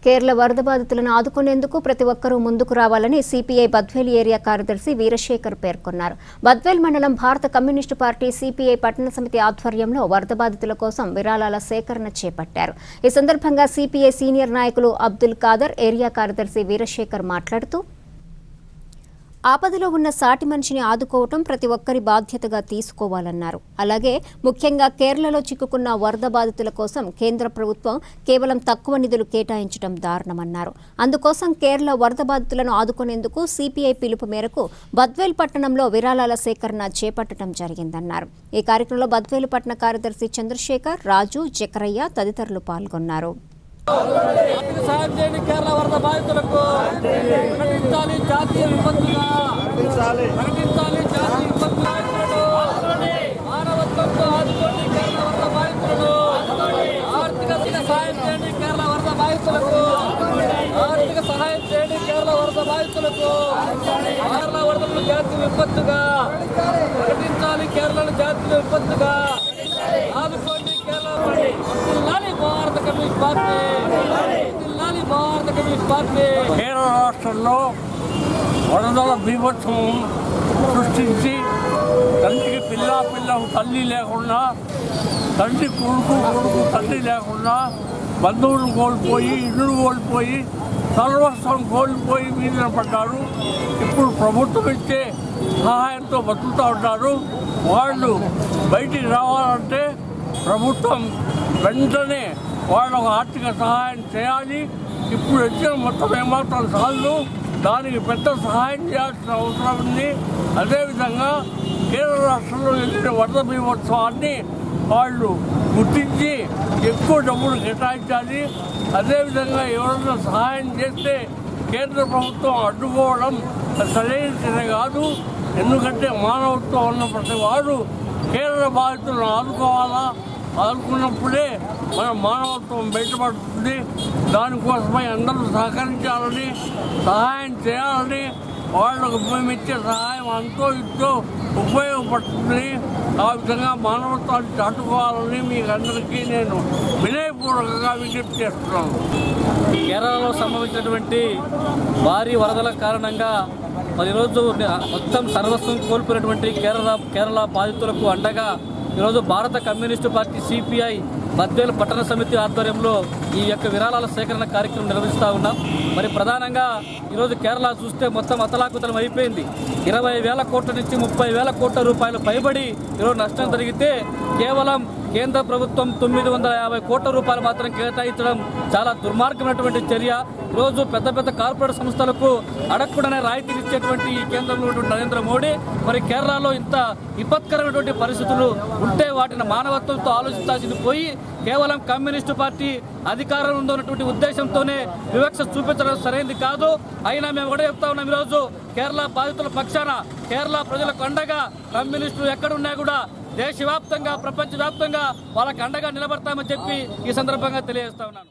కేరళ వరద బాధితులను ఆదుకునేందుకు ప్రతి ఒక్కరూ ముందుకు రావాలని సిపిఐ బద్వేల్ ఏరియా కార్యదర్శి వీరశేఖర్ పేర్కొన్నారు. బద్వేల్ మండలం భారత కమ్యూనిస్టు పార్టీ సిపిఐ పట్టణ సమితి ఆధ్వర్యంలో వరద బాధితుల కోసం విరాళాల సేకరణ చేపట్టారు. ఈ సందర్భంగా సిపిఐ సీనియర్ నాయకులు అబ్దుల్ ఖాదర్, ఏరియా కార్యదర్శి వీరశేఖర్ మాట్లాడుతూ, ఆపదలో ఉన్న సాటి మనిషిని ఆదుకోవటం ప్రతి ఒక్కరి బాధ్యతగా తీసుకోవాలన్నారు. అలాగే ముఖ్యంగా కేరళలో చిక్కుకున్న వరద బాధితుల కోసం కేంద్ర ప్రభుత్వం కేవలం తక్కువ నిధులు కేటాయించడం దారుణమన్నారు. అందుకోసం కేరళ వరద బాధితులను ఆదుకునేందుకు సిపిఐ పిలుపు మేరకు బద్వేల్ పట్టణంలో విరాళాల సేకరణ చేపట్టడం జరిగిందన్నారు. ఈ కార్యక్రమంలో బద్వేలు పట్టణ కార్యదర్శి చంద్రశేఖర్, రాజు, జకరయ్య తదితరులు పాల్గొన్నారు. సాయం చేయండి కేరళ వరద బాధితులకు. ప్రకటించాలి జాతీయ విపత్తుగా. ప్రకటించాలి జాతీయ విపత్తుగా. మానవత్వంతో ఆదుకోండి కేరళ వరద బాధితులను. ఆర్థిక సహాయం చేయండి కేరళ వరద బాధితులకు. ఆర్థిక సహాయం చేయండి కేరళ వరద బాధితులకు. కేరళ వరదలను జాతీయ విపత్తుగా ప్రకటించాలి. కేరళను జాతీయ విపత్తుగా ఆదుకోండి కేరళ. భారత కమ్యూనిస్ట్ పార్టీ కేరళ రాష్ట్రంలో వరదల బీభత్సవం సృష్టించి తండ్రికి పిల్ల తల్లి లేకుండా, తండ్రి కొడుకు తల్లి లేకుండా, బంధువులు కోల్పోయి, ఇల్లు కోల్పోయి, సర్వస్వం కోల్పోయి మీద పడ్డారు. ఇప్పుడు ప్రభుత్వం ఇచ్చే సహాయంతో బతుకుతూ ఉంటారు. వాళ్ళు బయటికి రావాలంటే ప్రభుత్వం వెంటనే వాళ్ళకు ఆర్థిక సహాయం చేయాలి. ఇప్పుడు వచ్చిన మొత్తం ఏమాత్రం చాలు, దానికి పెద్ద సహాయం చేయాల్సిన అవసరం ఉంది. అదేవిధంగా కేరళ రాష్ట్రంలో జరిగిన వరద బీభత్సవాన్ని వాళ్ళు గుర్తించి ఎక్కువ డబ్బులు కేటాయించాలి. అదేవిధంగా ఎవరైనా సహాయం చేస్తే కేంద్ర ప్రభుత్వం అడ్డుకోవడం సరైనది కాదు. ఎందుకంటే మానవత్వం ఉన్న ప్రతి వాడు కేరళ బాధితులను ఆదుకోవాలా. ఆదుకున్నప్పుడే మన మానవత్వం బయటపడుతుంది. దానికోసమై అందరూ సహకరించాలని, సహాయం చేయాలని, వాళ్ళకు మేము ఇచ్చే సహాయం అంతో ఇంతో ఉపయోగపడుతుంది. ఆ విధంగా మానవత్వాన్ని చాటుకోవాలని మీకు అందరికీ నేను వినయపూర్వకంగా విజ్ఞప్తి చేస్తున్నాను. కేరళలో సంభవించినటువంటి భారీ వరదల కారణంగా ఈరోజు మొత్తం సర్వస్వం కోల్పోయినటువంటి కేరళ బాధితులకు అండగా ఈరోజు భారత కమ్యూనిస్టు పార్టీ సిపిఐ బద్వేలు పట్టణ సమితి ఆధ్వర్యంలో ఈ యొక్క విరాళాల సేకరణ కార్యక్రమం నిర్వహిస్తూ ఉన్నాం. మరి ప్రధానంగా ఈరోజు కేరళ చూస్తే మొత్తం అతలాకుతలం అయిపోయింది. 20,000 కోట్ల నుంచి 30,000 కోట్ల రూపాయలు పైబడి ఈరోజు నష్టం జరిగితే కేవలం కేంద్ర ప్రభుత్వం 950 కోట్ల రూపాయలు మాత్రం కేటాయించడం చాలా దుర్మార్గమైనటువంటి చర్య. ఈరోజు పెద్ద పెద్ద కార్పొరేట్ సంస్థలకు అడగకుండానే రాయితీలు ఇచ్చేటువంటి ఈ కేంద్రంలో ఉన్నటువంటి నరేంద్ర మోడీ మరి కేరళలో ఇంత విపత్కరమైనటువంటి పరిస్థితులు ఉంటే వాటిని మానవత్వంతో ఆలోచించాల్సింది పోయి కేవలం కమ్యూనిస్టు పార్టీ అధికారంలో ఉన్నటువంటి ఉద్దేశంతోనే వివక్ష చూపించడం సరైనది కాదు. అయినా మేము కూడా చెప్తా ఉన్నాం, ఈరోజు కేరళ బాధితుల పక్షాన కేరళ ప్రజలకు అండగా కమ్యూనిస్టులు ఎక్కడున్నా కూడా దేశవ్యాప్తంగా, ప్రపంచవ్యాప్తంగా వాళ్ళకి అండగా నిలబడతామని చెప్పి ఈ సందర్భంగా తెలియజేస్తా ఉన్నాను.